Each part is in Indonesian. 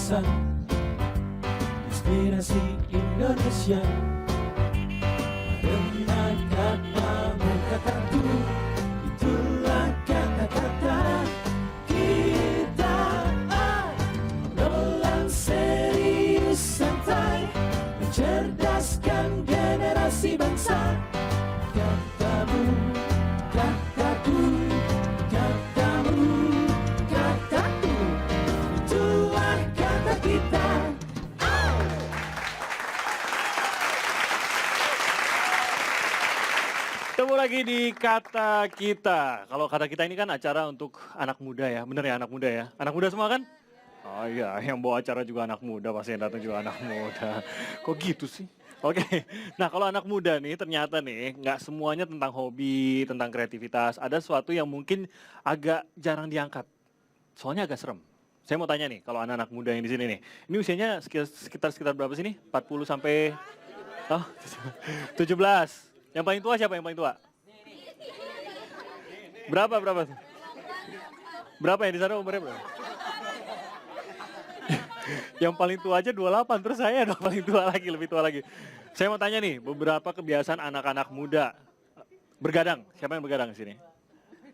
pesan inspirasi Indonesia. Dengan katamu kataku, itulah kata-kata kita. Obrolan serius santai, mencerdaskan generasi bangsa. Katamu, kataku, katamu, kataku, itulah kata kita. Ketemu lagi di Kata Kita. Kalau Kata Kita ini kan acara untuk anak muda ya, bener ya anak muda ya? Anak muda semua kan? Oh iya, yang bawa acara juga anak muda, pasti yang datang juga anak muda. Kok gitu sih? Oke, nah kalau anak muda nih ternyata nih nggak semuanya tentang hobi, tentang kreativitas. Ada sesuatu yang mungkin agak jarang diangkat, soalnya agak serem. Saya mau tanya nih, kalau anak-anak muda yang di sini nih, ini usianya sekitar berapa sih nih? 40 sampai 17. Yang paling tua siapa yang paling tua? Berapa? Berapa yang di sana umurnya berapa? Yang paling tua aja 28, terus saya dong paling tua lagi, lebih tua lagi. Saya mau tanya nih, beberapa kebiasaan anak-anak muda. Bergadang, siapa yang bergadang di sini?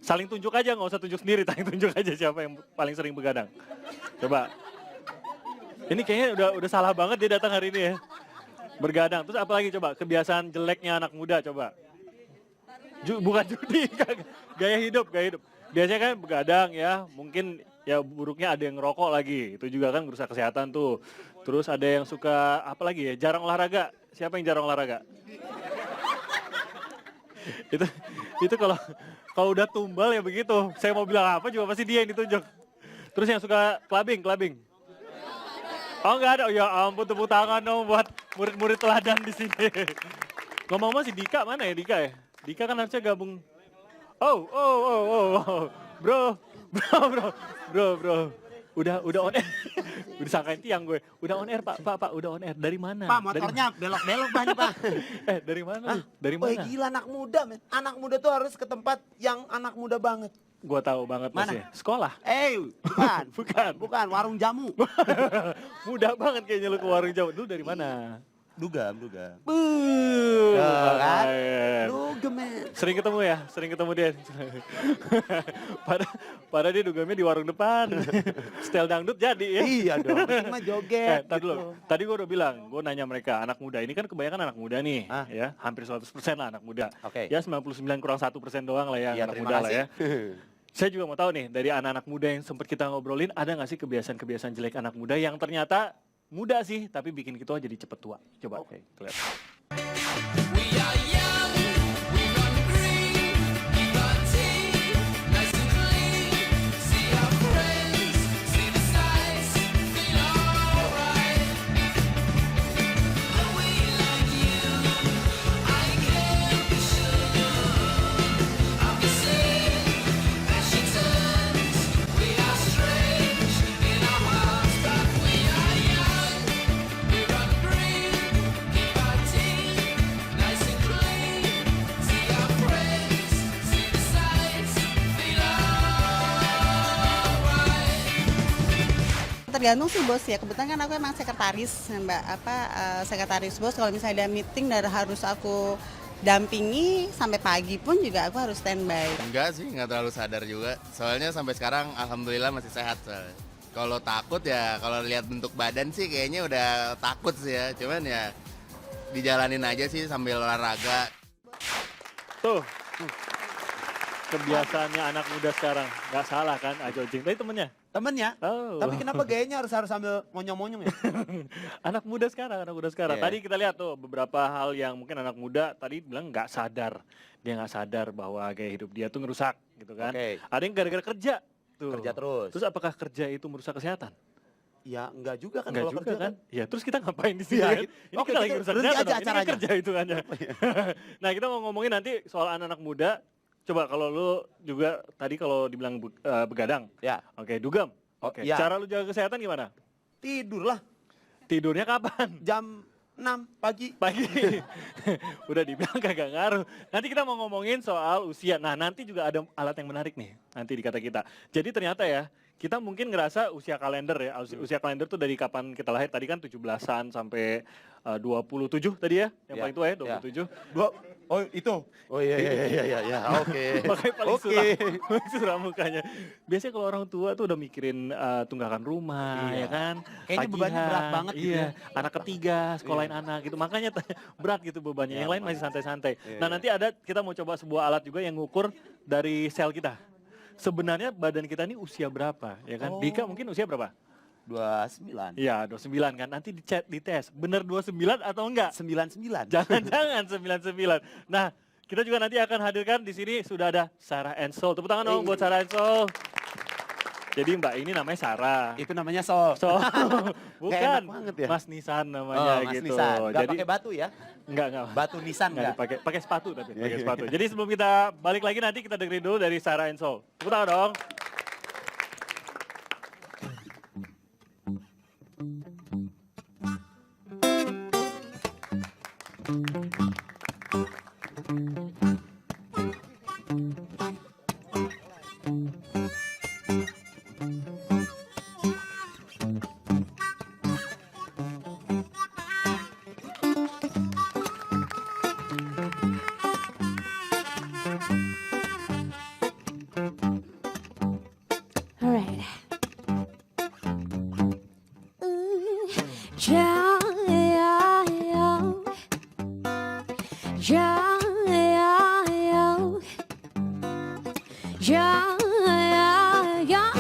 Saling tunjuk aja, nggak usah tunjuk sendiri, saling tunjuk aja siapa yang paling sering bergadang. Coba. Ini kayaknya udah salah banget dia datang hari ini ya. Bergadang, terus apa lagi coba? Kebiasaan jeleknya anak muda coba. Bukan judi, gaya hidup. Biasanya kan begadang ya, mungkin ya buruknya ada yang ngerokok lagi, itu juga kan merusak kesehatan tuh. Terus ada yang suka apa lagi ya, jarang olahraga. Siapa yang jarang olahraga? itu kalau udah tumbal ya begitu. Saya mau bilang apa juga pasti dia yang ditunjuk. Terus yang suka clubbing. Oh nggak ada, ya ampun tepuk tangan dong buat murid-murid teladan di sini. Ngomong-ngomong si Dika mana ya Dika ya? Dika kan harusnya gabung. Oh. Bro. Udah on air. Udah sangkain tiang gue. Udah on air Pak, udah on air. Dari mana? Pak, motornya belok-belok banyak Pak. Dari mana? Hah? Dari Wah mana? gila anak muda men. Anak muda tuh harus ke tempat yang anak muda banget. Gua tahu banget Mana? masih. Sekolah. Bukan. Bukan, warung jamu. Mudah banget kayaknya lu ke warung jamu. Lu dari mana? Dugam. Kan? Dugam men. Sering ketemu dia. Pada dia dugamnya di warung depan. Setel dangdut jadi ya. Iya dong, ini mah joget Tadi gitu. dulu. Tadi gue udah bilang, gue nanya mereka, anak muda ini kan kebanyakan anak muda nih, ya, hampir 100% lah anak muda. Oke. Ya 99 kurang 1% doang lah yang Iya, anak terima muda lah kasih. ya. Saya juga mau tahu nih, dari anak-anak muda yang sempat kita ngobrolin, ada nggak sih kebiasaan-kebiasaan jelek anak muda yang ternyata muda sih, tapi bikin kita jadi cepet tua. Coba, kita lihat. Tergantung sih bos ya, kebetulan kan aku emang sekretaris mbak, sekretaris bos. Kalau misalnya ada meeting dan harus aku dampingi sampai pagi pun juga aku harus standby. Enggak sih, nggak terlalu sadar juga. Soalnya sampai sekarang alhamdulillah masih sehat. Kalau takut ya, kalau lihat bentuk badan sih kayaknya udah takut sih ya. Cuman ya dijalanin aja sih sambil olahraga. Tuh. Kebiasaannya anak muda sekarang. Nggak salah kan, Ajojing. Tadi temennya? Temennya, Oh. tapi kenapa gayanya harus sambil monyong-monyong ya? Anak muda sekarang. Yeah. Tadi kita lihat tuh beberapa hal yang mungkin anak muda tadi bilang nggak sadar. Dia nggak sadar bahwa gaya hidup dia tuh ngerusak gitu kan. Oke. Ada yang gara-gara kerja tuh. Kerja terus. Terus apakah kerja itu merusak kesehatan? Ya enggak juga kan Enggak kalau juga kerja kan? Ya terus kita ngapain di sini Iya, kan? gitu. Ini Oke, kita lagi kita ngerusak berhenti kesehatan. aja Ini kan acaranya. kerja hitungannya. Nah kita mau ngomongin nanti soal anak-anak muda. Coba kalau lu juga tadi kalau dibilang begadang. Ya. Oke, dugem. Oke, ya. cara lu jaga kesehatan gimana? Tidur lah Tidurnya kapan? jam 6 pagi. Pagi. Udah dibilang kagak ngaruh. Nanti kita mau ngomongin soal usia. Nah nanti juga ada alat yang menarik nih. Nanti di kata kita. Jadi ternyata ya, kita mungkin ngerasa usia kalender ya, usia kalender tuh dari kapan kita lahir, tadi kan 17-an sampai 27 tadi ya, yang Ya, paling tua ya, ya. 27. Oh itu. Oh iya. Oke. Makanya paling Oke. suram mukanya. Biasanya kalau orang tua tuh udah mikirin tunggakan rumah, Iya. ya kan? Kayaknya bebannya berat banget gitu Iya, ya. anak ketiga, sekolahin anak gitu. Makanya berat gitu bebannya. Iya, Yang lain masih santai-santai. Iya, Nah, iya. nanti kita mau coba sebuah alat juga yang ngukur dari sel kita. Sebenarnya badan kita ini usia berapa, ya kan? Oh. Dika mungkin usia berapa? 29. Iya, 29 kan. Nanti dites, bener 29 atau enggak? 99. Jangan 99. Nah, kita juga nanti akan hadirkan di sini sudah ada Sarah and Soul. Tepuk tangan dong buat Sarah and Soul. Jadi Mbak ini namanya Sarah. Itu namanya Sol. So, enak bukan banget ya. Mas Nisan namanya Mas gitu. Nisan. Gak Jadi pakai batu ya? enggak. Batu nisan Enggak enggak? pakai sepatu tapi pakai Iya. sepatu. Jadi sebelum kita balik lagi nanti kita dengerin dulu dari Sarah and Soul. Tepuk tangan dong. Alright. Yeah, yeah, yeah. Yeah, yeah, yeah. Yeah, yeah, yeah.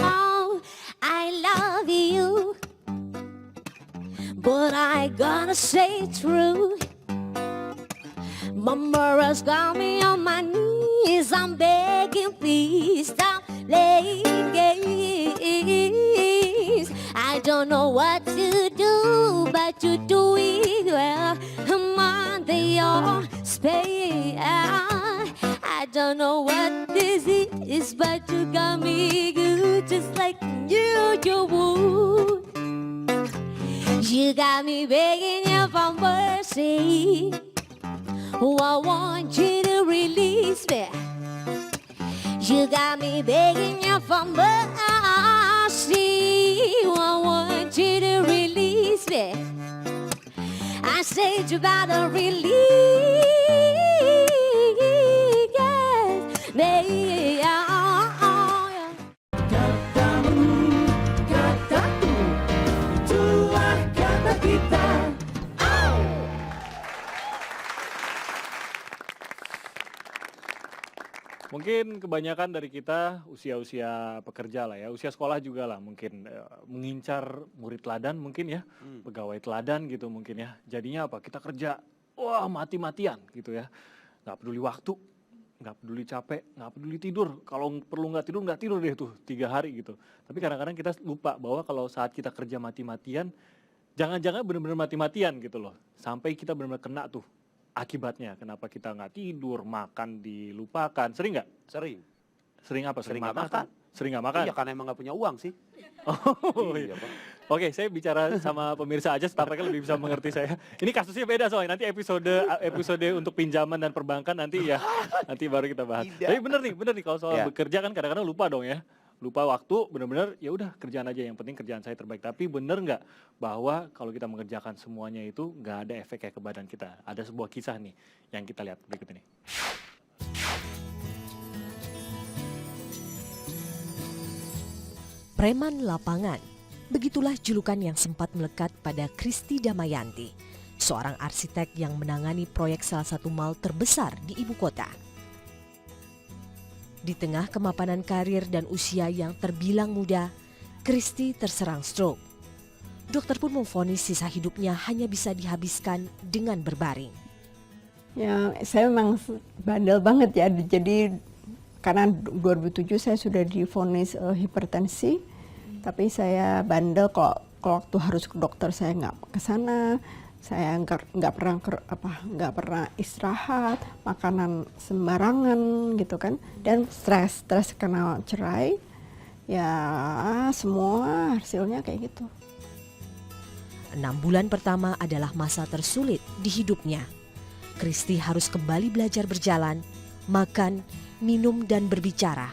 I love you, but I gotta say it true. Mama's got me on my knees. I'm begging, please stop laying games. I don't know what to do, but you're doing well. I'm under your spell. I don't know what this is, but you got me good, just like you would. You got me begging you for mercy. Oh, I want you to release me. You got me begging you for mercy. Oh, I want you to release me. I said you better release me. Katamu, kataku, itulah kata kita. Mungkin kebanyakan dari kita usia-usia pekerja lah ya, usia sekolah juga lah mungkin mengincar murid teladan mungkin ya, pegawai teladan gitu mungkin ya. Jadinya apa? Kita kerja, wah mati-matian gitu ya. Nggak peduli waktu, nggak peduli capek, nggak peduli tidur. Kalau perlu nggak tidur deh tuh 3 hari gitu. Tapi kadang-kadang kita lupa bahwa kalau saat kita kerja mati-matian, jangan-jangan benar-benar mati-matian gitu loh. Sampai kita benar-benar kena tuh akibatnya. Kenapa kita nggak tidur, makan dilupakan. Sering nggak? Sering. Sering apa? Sering nggak makan? makan. Sering nggak makan? Iya karena emang nggak punya uang sih. Oh, iya. Iya, Pak. Oke, saya bicara sama pemirsa aja supaya mereka lebih bisa mengerti saya. Ini kasusnya beda soalnya. Nanti episode untuk pinjaman dan perbankan nanti ya, nanti baru kita bahas. Tidak. Tapi bener nih kalau soal Ya. bekerja kan kadang-kadang lupa dong ya. Lupa waktu, bener-bener ya udah kerjaan aja, yang penting kerjaan saya terbaik. Tapi bener nggak bahwa kalau kita mengerjakan semuanya itu nggak ada efeknya ke badan kita? Ada sebuah kisah nih yang kita lihat berikut ini. Preman lapangan, begitulah julukan yang sempat melekat pada Kristi Damayanti, seorang arsitek yang menangani proyek salah satu mal terbesar di ibu kota. Di tengah kemapanan karir dan usia yang terbilang muda, Kristi terserang stroke. Dokter pun memvonis sisa hidupnya hanya bisa dihabiskan dengan berbaring. Ya, saya memang bandel banget ya. Jadi karena 2007 saya sudah divonis hipertensi, tapi saya bandel kalau waktu harus ke dokter saya nggak ke sana. Saya nggak pernah istirahat, makanan sembarangan gitu kan, dan stres karena cerai. Ya semua hasilnya kayak gitu. 6 bulan pertama adalah masa tersulit di hidupnya. Kristi harus kembali belajar berjalan, makan, minum, dan berbicara.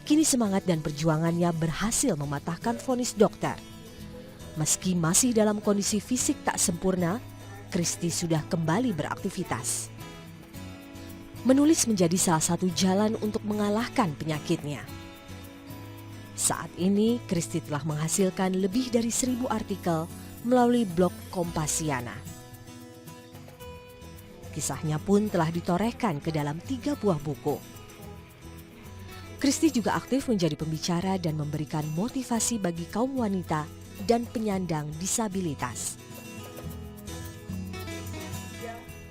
Kini semangat dan perjuangannya berhasil mematahkan vonis dokter. Meski masih dalam kondisi fisik tak sempurna, Kristi sudah kembali beraktivitas. Menulis menjadi salah satu jalan untuk mengalahkan penyakitnya. Saat ini, Kristi telah menghasilkan lebih dari 1.000 artikel melalui blog Kompasiana. Kisahnya pun telah ditorehkan ke dalam 3 buah buku. Kristi juga aktif menjadi pembicara dan memberikan motivasi bagi kaum wanita dan penyandang disabilitas.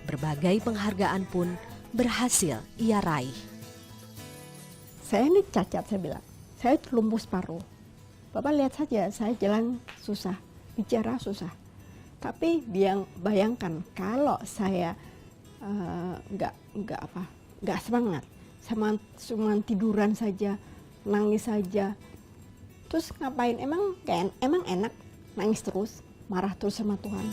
Berbagai penghargaan pun berhasil ia raih. Saya ini cacat, saya bilang. Saya lumpuh separuh. Bapak lihat saja, saya jalan susah, bicara susah. Tapi bayangkan kalau saya nggak semangat, cuma tiduran saja, nangis saja. Terus ngapain? Emang enak nangis terus, marah terus sama Tuhan.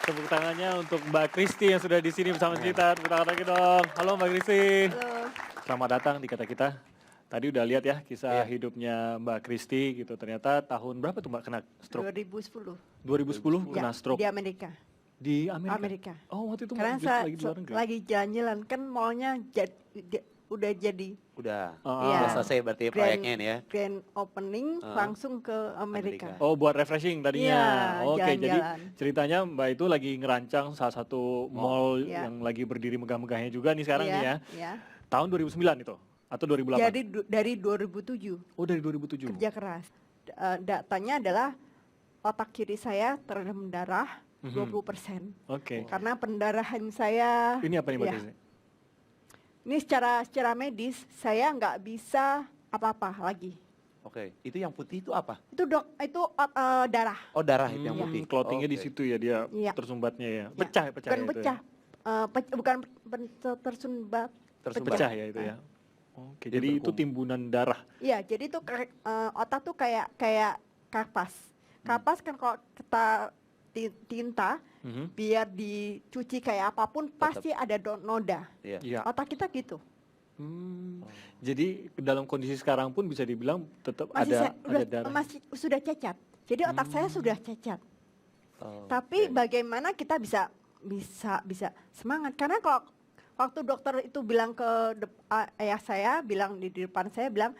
Tepuk tangannya untuk Mbak Kristi yang sudah di sini bersama kita. Tepuk tangan lagi dong. Halo Mbak Kristi. Halo. Selamat datang di Kata Kita. Tadi udah lihat ya kisah hidupnya Mbak Kristi gitu. Ternyata tahun berapa tuh Mbak kena stroke? 2010. 2010 kena stroke. Di Amerika. Di Amerika? Amerika. Oh waktu itu Karena Mbak saya lagi di luar negeri? lagi jalan-jalan, kan mallnya udah jadi. Udah. Iya. Udah selesai berarti proyeknya ini ya. Grand opening langsung ke Amerika. Oh buat refreshing tadinya. Iya, Oke, jadi jalan-jalan. ceritanya Mbak itu lagi ngerancang salah satu mall yang lagi berdiri megah-megahnya juga nih sekarang nih ya. Iya. Tahun 2009 itu atau 2008? Jadi dari 2007 Oh dari 2007. kerja keras. Datanya adalah otak kiri saya terendam darah 20%. Oke. Karena pendarahan saya. Ini apa nih Mbak ya, Kristi? Ini secara medis saya nggak bisa apa-apa lagi. Oke, itu yang putih itu apa? Itu darah. Oh, darah itu yang putih. Clottingnya di Oke. situ ya dia Iya. tersumbatnya ya. Ya, Pecah bukan ya itu pecah. Bukan tersumbat. Pecah ya itu ya. Oke, jadi itu timbunan darah. Iya, jadi itu otak tuh kayak kapas. Kapas kan kalau kita tinta biar dicuci kayak apapun pasti ada noda. Iya. Iya. Otak kita gitu. Jadi dalam kondisi sekarang pun bisa dibilang tetap ada darah. Masih sudah cacat. Jadi otak saya sudah cacat. Oh, Tapi oke. bagaimana kita bisa semangat? Karena kalau waktu dokter itu bilang ke ayah saya, bilang di depan saya, bilang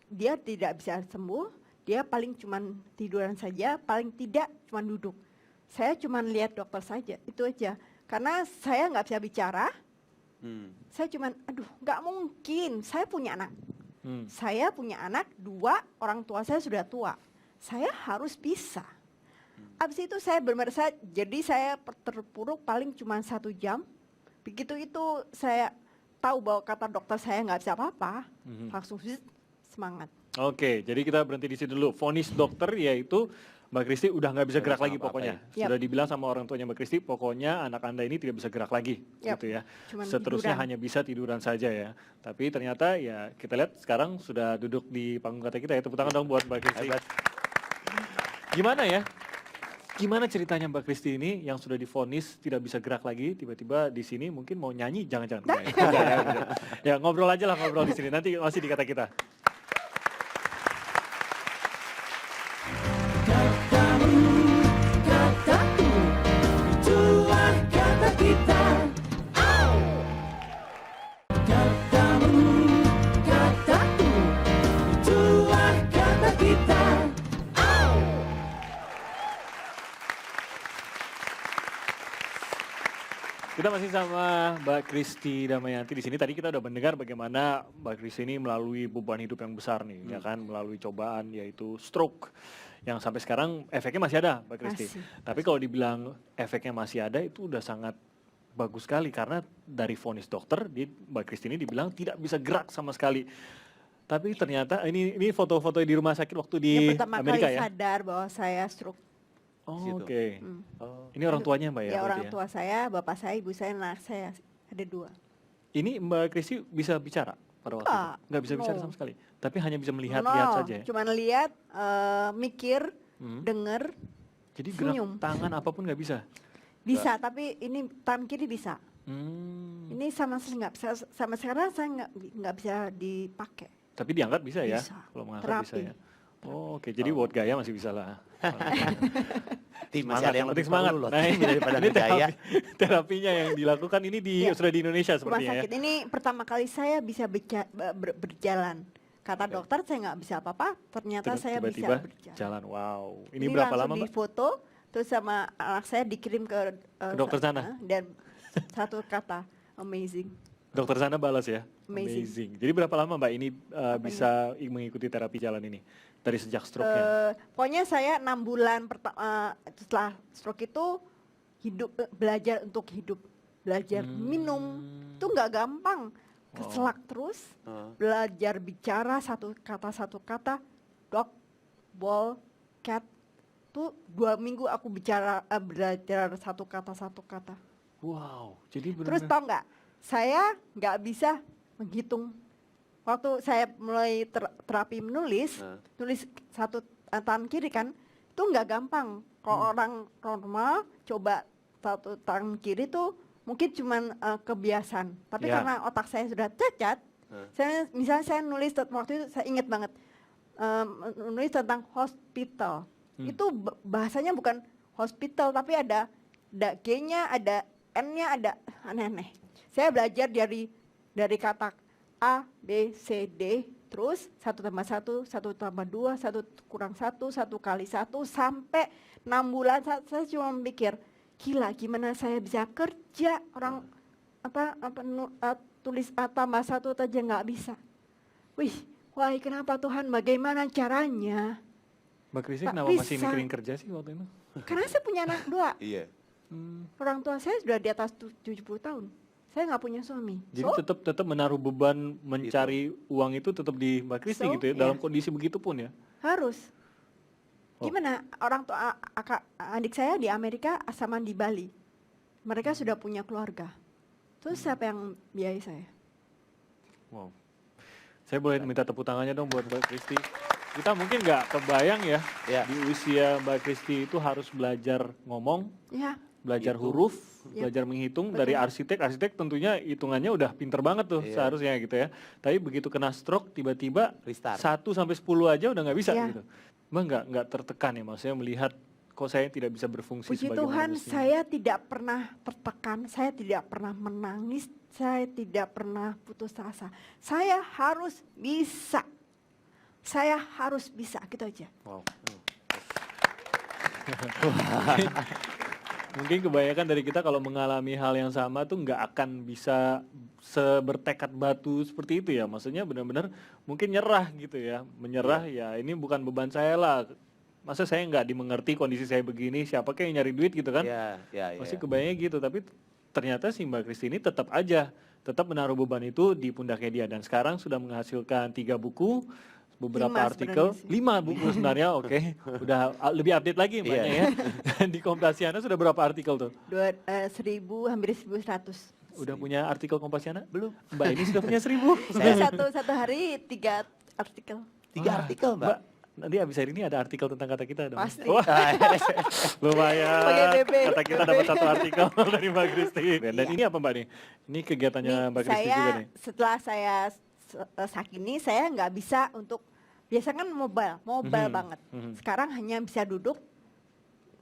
dia tidak bisa sembuh, dia paling cuman tiduran saja, paling tidak cuman duduk. Saya cuman lihat dokter saja, itu aja. Karena saya nggak bisa bicara, saya cuman, aduh nggak mungkin, saya punya anak. Saya punya anak 2, orang tua saya sudah tua. Saya harus bisa. Abis itu saya bermerasa, jadi saya terpuruk paling cuma 1 jam. Begitu itu saya tahu bahwa kata dokter saya nggak bisa apa-apa, langsung semangat. Oke, jadi kita berhenti di sini dulu. Vonis dokter yaitu Mbak Kristi udah nggak bisa gerak lagi pokoknya. ya. Sudah dibilang sama orang tuanya Mbak Kristi, pokoknya anak Anda ini tidak bisa gerak lagi, Yap. gitu ya. Cuman Seterusnya tiduran. hanya bisa tiduran saja ya. Tapi ternyata ya kita lihat sekarang sudah duduk di panggung Kata Kita ya. Tepuk tangan dong buat Mbak Kristi. Gimana ya? Gimana ceritanya Mbak Kristi ini yang sudah divonis tidak bisa gerak lagi, tiba-tiba di sini mungkin mau nyanyi, jangan-jangan. Ya ngobrol aja lah, ngobrol di sini. Nanti masih di Kata Kita. Kataku, itulah kata kita. Katamu, kataku, itulah kata kita. Kita masih sama Mbak Kristi Damayanti di sini. Tadi kita udah mendengar bagaimana Mbak Kristi ini melalui beban hidup yang besar nih, ya kan, melalui cobaan yaitu stroke yang sampai sekarang efeknya masih ada, Mbak Kristi. Masih. Tapi kalau dibilang efeknya masih ada itu udah sangat bagus sekali karena dari vonis dokter, Mbak Kristi ini dibilang tidak bisa gerak sama sekali. Tapi ternyata ini foto-foto di rumah sakit waktu di Yang pertama Amerika kali ya. sadar bahwa saya stroke. Oh, Situ. oke. Oh. Ini orang tuanya Mbak ya? Ya berarti orang tua saya, bapak saya, ibu saya, anak saya ada 2. Ini Mbak Kristi bisa bicara pada waktu itu? Nggak bisa bicara no. sama sekali? Tapi hanya bisa melihat-lihat saja ya? Cuman lihat, mikir, denger, Jadi gerak senyum. tangan apapun nggak bisa? bisa. Tapi ini tangan kiri bisa. Ini sama sekali nggak bisa, sama sekarang saya nggak bisa dipakai. Tapi diangkat bisa ya? Bisa. Kalau mengangkat bisa Terapi. ya? Oh, oke, jadi buat gaya masih bisa lah. Tim masih Semangat, ada yang penting lebih semangat. perlu loh. Nah, Tim daripada ini gaya. terapinya yang dilakukan ini Iya. sudah di Indonesia Rumah sepertinya ya? sakit ini pertama kali saya bisa berjalan. Kata dokter saya nggak bisa apa-apa, ternyata saya bisa Tiba-tiba berjalan. jalan, wow. Ini berapa langsung lama Mbak? difoto, terus sama anak saya dikirim ke dokter sana? Dan satu kata, amazing. Dokter sana balas ya? Amazing. Jadi berapa lama Mbak ini bisa mengikuti terapi jalan ini? Dari sejak stroke-nya? Pokoknya saya 6 bulan setelah stroke itu belajar untuk hidup, belajar minum, itu nggak gampang, keselak terus, belajar bicara satu kata, dog, ball, cat, tuh 2 minggu aku belajar satu kata. Wow, jadi Terus benar-benar tau nggak, saya nggak bisa menghitung. Waktu saya mulai terapi menulis, tulis satu tangan kiri kan, itu nggak gampang. Kalau orang normal coba satu tangan kiri tuh mungkin cuman kebiasaan. Tapi karena otak saya sudah cacat, misalnya saya nulis waktu itu saya ingat banget, nulis tentang hospital. Itu bahasanya bukan hospital, tapi ada G-nya, ada N-nya, ada aneh-aneh. Saya belajar dari kata A, B, C, D, terus 1 tambah 1, 1 tambah 2, 1 kurang 1, 1 kali 1, sampai 6 bulan saya cuma mikir, gila gimana saya bisa kerja, orang tulis A tambah 1 aja nggak bisa. Wah kenapa Tuhan, bagaimana caranya? Mbak Kristi Tak kenapa masih bisa. mikirin kerja sih waktu itu? Karena saya punya anak 2, Iya. orang tua saya sudah di atas 70 tahun. Saya nggak punya suami. Jadi tetap menaruh beban mencari uang itu tetap di Mbak Kristi So, gitu ya, dalam kondisi begitu pun ya? Harus. Gimana orang tua adik saya di Amerika sama di Bali. Mereka sudah punya keluarga. Terus siapa yang biayai saya? Wow. Saya boleh minta tepuk tangannya dong buat Mbak Kristi. Kita mungkin nggak kebayang ya, di usia Mbak Kristi itu harus belajar ngomong, Ya, belajar huruf, belajar menghitung. Dari arsitek tentunya hitungannya udah pinter banget tuh seharusnya gitu ya. Tapi begitu kena stroke tiba-tiba 1 sampai 10 aja udah nggak bisa gitu. Mbak nggak tertekan ya, maksudnya melihat kok saya tidak bisa berfungsi puji sebagaimana Tuhan mestinya. saya tidak pernah tertekan, saya tidak pernah menangis, saya tidak pernah putus asa. Saya harus bisa. Saya harus bisa, gitu aja. Wow. Mungkin kebanyakan dari kita kalau mengalami hal yang sama tuh nggak akan bisa sebertekad batu seperti itu ya. Maksudnya benar-benar mungkin nyerah gitu ya. Menyerah ya ini bukan beban saya lah. Masa saya nggak dimengerti kondisi saya begini, siapa kayak yang nyari duit gitu kan. Masih kebayangnya gitu, tapi ternyata si Mbak Kristi ini tetap menaruh beban itu di pundaknya dia. Dan sekarang sudah menghasilkan 3 buku, beberapa 5 artikel, 5 buku sebenarnya, oke. Udah lebih update lagi mbaknya ya. Di Kompasiana sudah berapa artikel tuh? 1000, hampir 1100. Udah punya artikel Kompasiana? Belum. Mbak ini sudah punya 1000. Saya satu hari 3 artikel. 3 artikel Mbak. Nanti abis hari ini ada artikel tentang kata kita dong. Pasti. Wah, lumayan. Pakai BB. Kata kita dapat 1 artikel dari Mbak Kristi. Dan ini apa Mbak nih? Ini kegiatannya Mbak Kristi juga nih. Setelah saya sakit ini, saya nggak bisa untuk, biasa kan mobile banget. Sekarang hanya bisa duduk,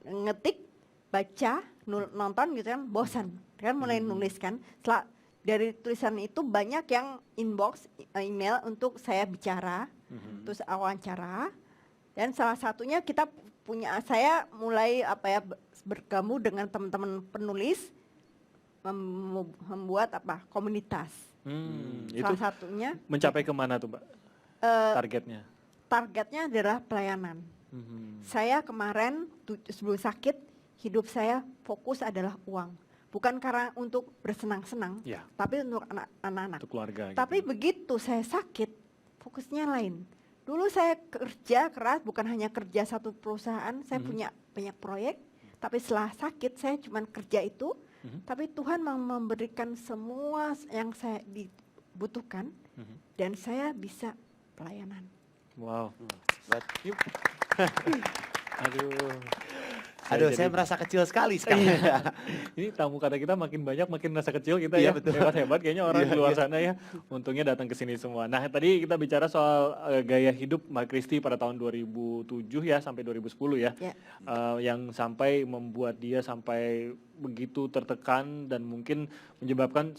ngetik, baca, nonton gitu kan, bosan. Kan mulai nulis kan. Setelah dari tulisan itu banyak yang inbox, email untuk saya bicara, terus wawancara. Dan salah satunya saya mulai bergabung dengan teman-teman penulis, membuat komunitas. Salah satunya mencapai kemana tuh Mbak targetnya? Targetnya adalah pelayanan. Saya kemarin sebelum sakit, hidup saya fokus adalah uang. Bukan karena untuk bersenang-senang, tapi untuk anak-anak. Untuk keluarga. Tapi begitu saya sakit, fokusnya lain. Dulu saya kerja keras, bukan hanya kerja satu perusahaan, saya punya banyak proyek. Tapi setelah sakit, saya cuma kerja itu. Tapi Tuhan memberikan semua yang saya dibutuhkan, dan saya bisa pelayanan. Wow. Aduh. Aduh, jadi- saya merasa kecil sekali sekarang. Ini tamu kata kita makin banyak, makin rasa kecil kita Iya, ya. betul. Hebat-hebat kayaknya orang Iya, di luar iya. sana ya. Untungnya datang ke sini semua. Nah, tadi kita bicara soal gaya hidup Mbak Kristi pada tahun 2007 ya sampai 2010 ya. Ya. Yang sampai membuat dia sampai begitu tertekan dan mungkin menyebabkan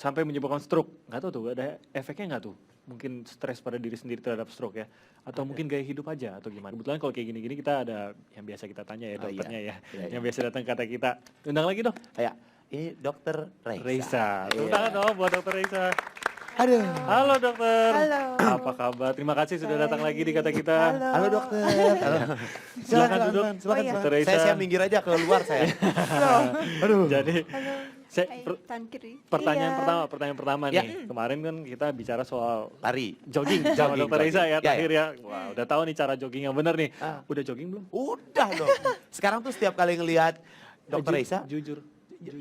stroke. Nggak tahu tuh, ada efeknya nggak tuh? Mungkin stres pada diri sendiri terhadap stroke ya, atau mungkin gaya hidup aja atau gimana. Kebetulan kalau kayak gini-gini kita ada yang biasa kita tanya ya Oh, iya. dokternya ya, Iya, iya. yang biasa datang kata kita. Undang lagi dong. Kayak ini dokter Reisa. Reisa. Tepuk Iya. tangan dong buat dokter Reisa. Aduh. Halo dokter. Halo. Apa kabar? Terima kasih sudah datang lagi di kata kita. Halo dokter. Halo. Silakan duduk. Silakan, Oh, iya. Dokter Reisa. Saya minggir aja ke luar saya. Jadi Halo. Tan kiri. pertanyaan Iya. pertama Ya. nih. Kemarin kan kita bicara soal Lari. jogging sama Jogging, dokter Reisa ya jogging. terakhir ya. Wah, udah tahu nih cara jogging yang benar nih. Ah. Udah jogging belum? Udah dong. Sekarang tuh setiap kali ngelihat dokter Reisa, Jujur.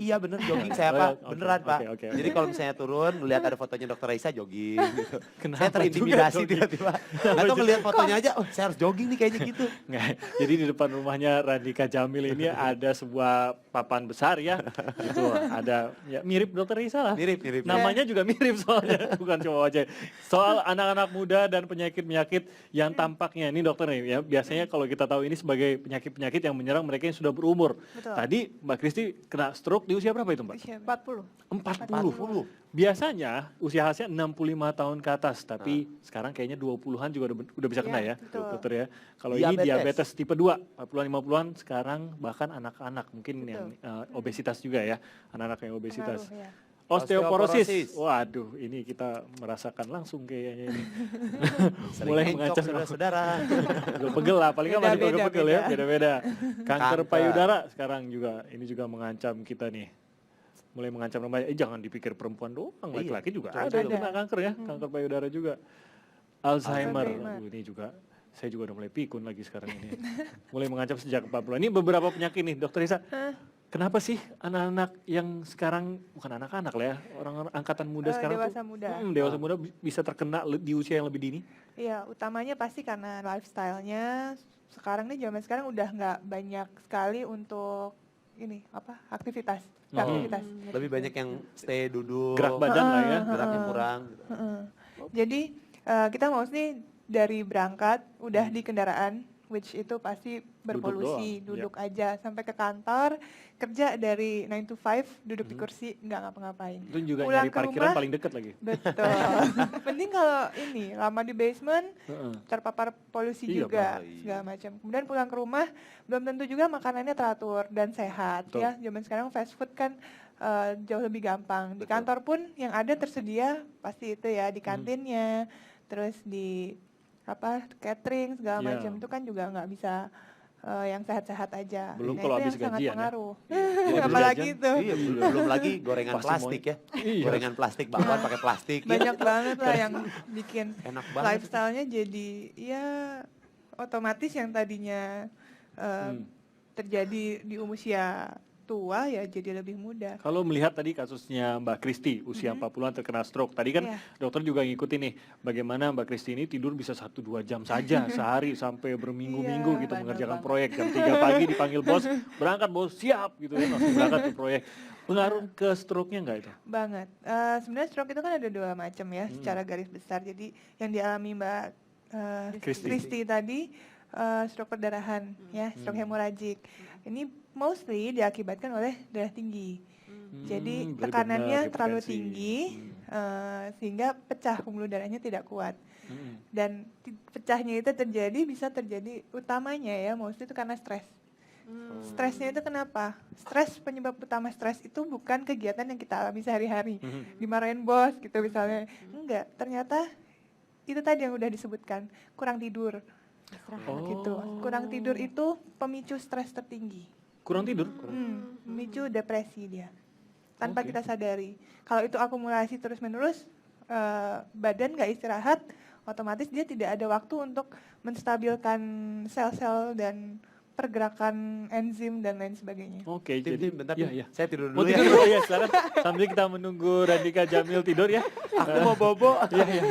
iya bener jogging saya Oh, Pak, ya, oke, beneran Pak. oke, oke. Jadi kalau misalnya turun ngelihat ada fotonya dokter Reisa jogging gitu. Kenapa Saya terintimidasi juga jogging? tiba-tiba. Atau ngelihat fotonya aja, oh saya harus jogging nih kayaknya gitu. Nggak, jadi di depan rumahnya Radhika Jamil ini ada sebuah papan besar ya. Itu ada ya mirip dokter Reisa lah. Mirip, mirip. Namanya juga mirip soalnya, bukan cuma wajah. Soal anak-anak muda dan penyakit-penyakit yang tampaknya ini dokter nih ya, biasanya kalau kita tahu ini sebagai penyakit-penyakit yang menyerang mereka yang sudah berumur. Betul. Tadi Mbak Kristi kena stroke di usia berapa itu Mbak? Usia 40. 40. Biasanya usia khasnya 65 tahun ke atas, tapi sekarang kayaknya 20-an juga udah bisa kena ya, Iya, betul. dokter ya. Kalau ini Diabetes. diabetes tipe 2, 40-an 50-an sekarang bahkan anak-anak mungkin Betul. yang obesitas juga ya, anak-anak yang obesitas. Pengaruh, ya. Osteoporosis. Osteoporosis. Waduh, ini kita merasakan langsung kayaknya ini. Sering Mulai encok, mengancam saudara-saudara. pegel lah, paling nggak masih Beda-beda, pegel ya, beda. beda-beda. Kanker Kanker. payudara sekarang juga, ini juga mengancam kita nih. Mulai mengancam remaja, jangan dipikir perempuan doang, Iya, laki-laki juga betul, ada yang betul. kena kanker ya, kanker payudara juga. Alzheimer, Alzheimer. aduh, ini juga, saya juga udah mulai pikun lagi sekarang ini. Mulai mengancam sejak 40. Ini beberapa penyakit nih, dokter Risa. Kenapa sih anak-anak yang sekarang, bukan anak-anak lah ya, orang angkatan muda sekarang Dewasa tuh, muda. dewasa muda bisa terkena di usia yang lebih dini? Iya, utamanya pasti karena lifestyle-nya. Sekarang nih zaman sekarang udah nggak banyak sekali untuk ini apa aktivitas. Oh. Aktivitas. Lebih banyak yang stay duduk. Gerak badan lah ya. Geraknya kurang. gitu. Heeh. Jadi kita mostly dari berangkat udah di kendaraan, which itu pasti berpolusi, doang, duduk aja sampai ke kantor, kerja dari 9 to 5, duduk di kursi, nggak ngapa-ngapain. Itu juga Pulang nyari ke parkiran rumah, paling deket lagi. Betul. Penting kalau ini lama di basement, Heeh. terpapar polusi Iya, juga, Pak. segala macam. Kemudian pulang ke rumah, belum tentu juga makanannya teratur dan sehat. Betul. Ya, zaman sekarang fast food kan jauh lebih gampang. Di Betul. kantor pun yang ada tersedia pasti itu ya di kantinnya, terus di apa catering segala Iya. macam itu kan juga nggak bisa yang sehat-sehat aja. Belum Nah, kalau itu habis yang sangat gajian ya. pengaruh. Habis Apalagi jajan. itu. Iya, belum lagi gorengan Pasti plastik ya. Iya. Gorengan plastik, bakwan pakai plastik. ya. Banyak banget lah yang bikin Enak banget. lifestyle-nya jadi ya otomatis yang tadinya terjadi di usia tua ya jadi lebih muda. Kalau melihat tadi kasusnya Mbak Kristi, usia 40-an terkena stroke. Tadi kan Iya. dokter juga ngikutin nih, bagaimana Mbak Kristi ini tidur bisa 1-2 jam saja sehari sampai berminggu-minggu Iya, gitu bandel mengerjakan banget. proyek. Jam 3 pagi dipanggil bos, berangkat bos, siap gitu ya, langsung berangkat ke proyek. Pengaruh ke stroke-nya nggak itu? Banget. Sebenarnya stroke itu kan ada dua macam ya secara garis besar. Jadi yang dialami Mbak Kristi. Kristi tadi stroke perdarahan ya, stroke hemoragik. Ini mostly diakibatkan oleh darah tinggi. Jadi berarti tekanannya benar, terlalu hipertensi. tinggi sehingga pecah pembuluh darahnya tidak kuat. Mm. Dan pecahnya itu bisa terjadi utamanya ya mostly itu karena stres. Stresnya itu kenapa? Stres, penyebab utama stres itu bukan kegiatan yang kita alami sehari-hari. Dimarahin bos gitu misalnya. Enggak, ternyata itu tadi yang udah disebutkan, kurang tidur. Gitu. Kurang tidur itu pemicu stres tertinggi. Kurang tidur? Memicu depresi dia. Tanpa Oke. kita sadari. Kalau itu akumulasi terus-menerus, badan nggak istirahat, otomatis dia tidak ada waktu untuk menstabilkan sel-sel dan pergerakan enzim dan lain sebagainya. Oke, Tim, jadi bentar. iya, Tim. iya. Saya tidur Mau dulu ya. tidur dulu ya, silakan. Sambil kita menunggu Randika Jamil tidur ya. Aku mau bobo. Iya, iya.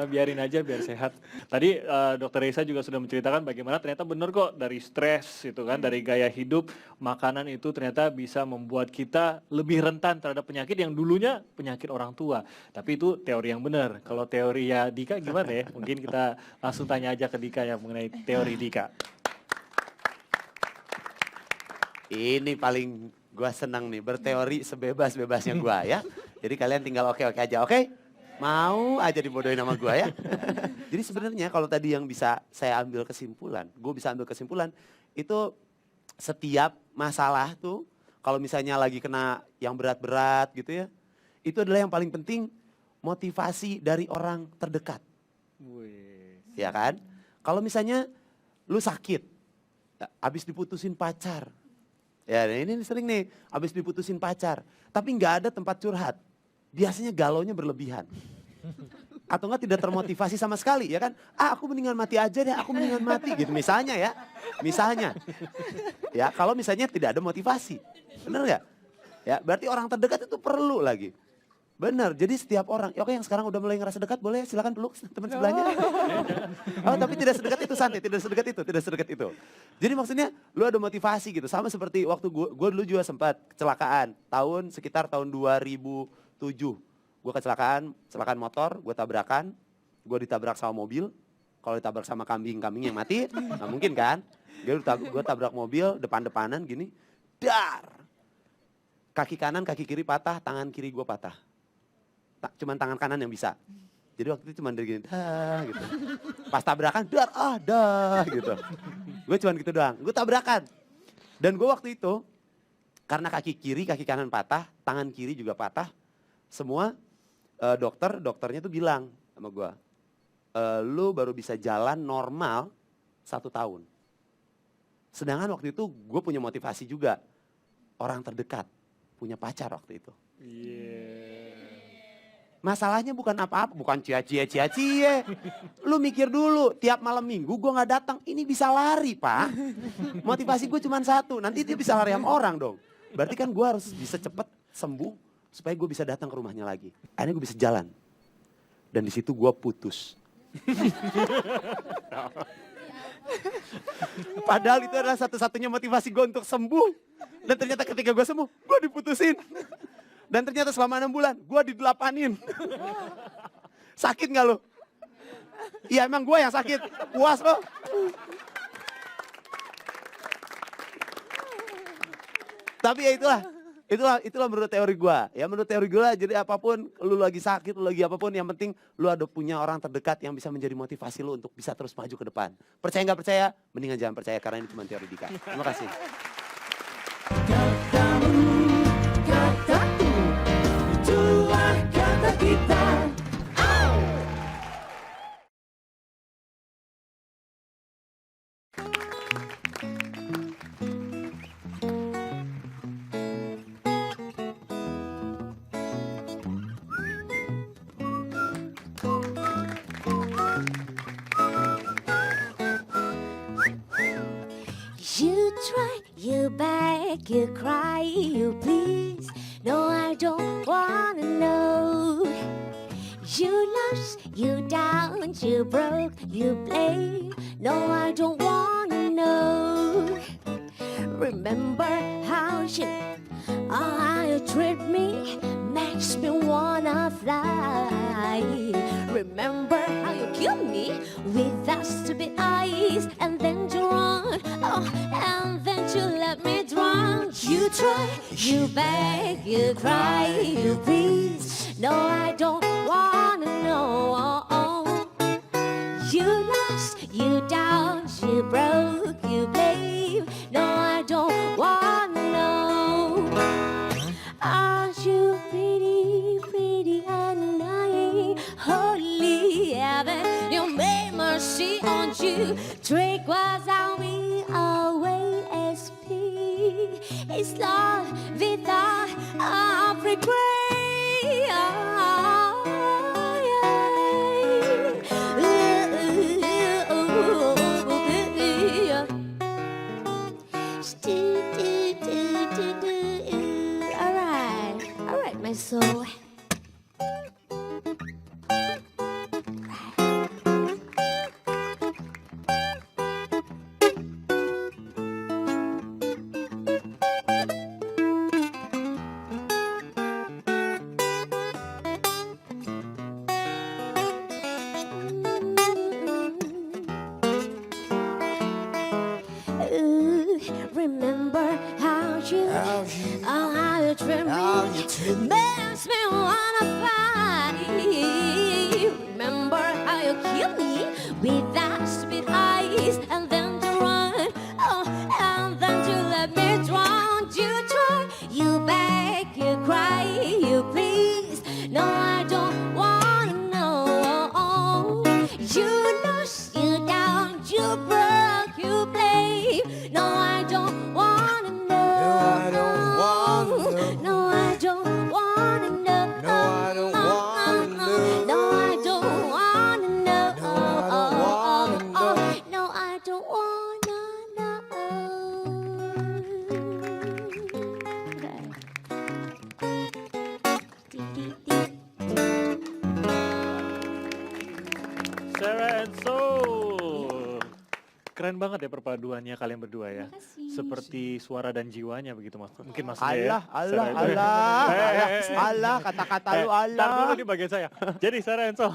Biarin aja biar sehat. Tadi Dokter Reza juga sudah menceritakan bagaimana ternyata benar kok dari stres itu kan, dari gaya hidup, makanan itu ternyata bisa membuat kita lebih rentan terhadap penyakit yang dulunya penyakit orang tua. Tapi itu teori yang benar. Kalau teori ya Dika gimana ya? Mungkin kita langsung tanya aja ke Dika ya mengenai teori Dika. Ini paling gua senang nih, berteori sebebas-bebasnya gua ya. Jadi kalian tinggal oke-oke aja, oke? Mau aja dibodohin sama gua ya. Jadi sebenarnya kalau tadi yang bisa saya ambil kesimpulan, gue bisa ambil kesimpulan, itu setiap masalah tuh, kalau misalnya lagi kena yang berat-berat gitu ya, itu adalah yang paling penting motivasi dari orang terdekat. Ya kan? Kalau misalnya lu sakit, habis diputusin pacar. Ya ini sering nih, habis diputusin pacar. Tapi nggak ada tempat curhat. Biasanya galaunya berlebihan. Atau enggak tidak termotivasi sama sekali ya kan. Aku mendingan mati aja deh, aku mendingan mati gitu misalnya ya. Misalnya. Ya kalau misalnya tidak ada motivasi. Bener nggak? Ya berarti orang terdekat itu perlu lagi. Benar, jadi setiap orang, oke yang sekarang udah mulai ngerasa dekat, boleh silakan peluk teman sebelahnya. Oh tapi tidak sedekat itu santai, tidak sedekat itu. Jadi maksudnya lu ada motivasi gitu, sama seperti waktu gue dulu juga sempat kecelakaan, sekitar tahun 2007. Gue kecelakaan motor, gue tabrakan, gue ditabrak sama mobil. Kalau ditabrak sama kambing yang mati, nggak mungkin kan. Gue tabrak mobil, depan-depanan gini, dar. Kaki kanan, kaki kiri patah, tangan kiri gue patah. Cuman tangan kanan yang bisa. Jadi waktu itu cuman dari gini, dah gitu. Pas tabrakan, dah gitu. Gue cuman gitu doang, gue tabrakan. Dan gue waktu itu, karena kaki kiri, kaki kanan patah, tangan kiri juga patah. Semua dokternya tuh bilang sama gue, lu baru bisa jalan normal 1 tahun. Sedangkan waktu itu gue punya motivasi juga. Orang terdekat, punya pacar waktu itu. Masalahnya bukan apa-apa, bukan cie. Lu mikir dulu, tiap malam minggu gue gak datang, ini bisa lari pak. Motivasi gue cuma 1, nanti dia bisa lari sama orang dong. Berarti kan gue harus bisa cepet sembuh, supaya gue bisa datang ke rumahnya lagi. Akhirnya gue bisa jalan. Dan di situ gue putus. Padahal itu adalah satu-satunya motivasi gue untuk sembuh. Dan ternyata ketika gue sembuh, gue diputusin. Dan ternyata selama 6 bulan, gue didelapanin. Sakit gak lo? Iya emang gue yang sakit, puas lo. Tapi ya itulah menurut teori gue. Ya menurut teori gue, jadi apapun lu lagi sakit, lu lagi apapun, yang penting lu ada punya orang terdekat yang bisa menjadi motivasi lu untuk bisa terus maju ke depan. Percaya gak percaya? Mendingan jangan percaya karena ini cuma teori Dika. Terima kasih. Kataku, itulah kata kita. You try, you beg, you cry, you please. No, I don't wanna know. You lost, you down, you broke, you blame. No, I don't wanna know. Remember how you treat me, makes me wanna fly. Remember how you killed me with that stupid eyes, and then you run, and then you let me drown. You try, you beg, you cry, you please. No, I don't wanna know. You lost, you down, you broke, you blame. No, I don't wanna know. Are you pretty and annoying? Holy heaven, you made mercy on you. Drink was our OASP. It's love without a regret. you, oh how you treat me, makes me wanna fly. Remember how you killed me with that sweet eyes, and then to run, oh, and then to let me drown. You try, you beg, you cry, you please. No, I don't wanna know. You lost, you down, you broke, you blame. No, I don't wanna know. No, I don't wanna know. No, I don't wanna know. No, I don't wanna know. No, I don't wanna know. No, I don't wanna know. No, I don't wanna know. Sarah and Soul. Keren banget ya perpaduannya kalian berdua ya. Makasih. Seperti suara dan jiwanya begitu mas. Mungkin maksudnya Allah, ya. Allah, kata-kata lu Ntar dulu Allah. di bagian saya. Jadi Sarah and Soul.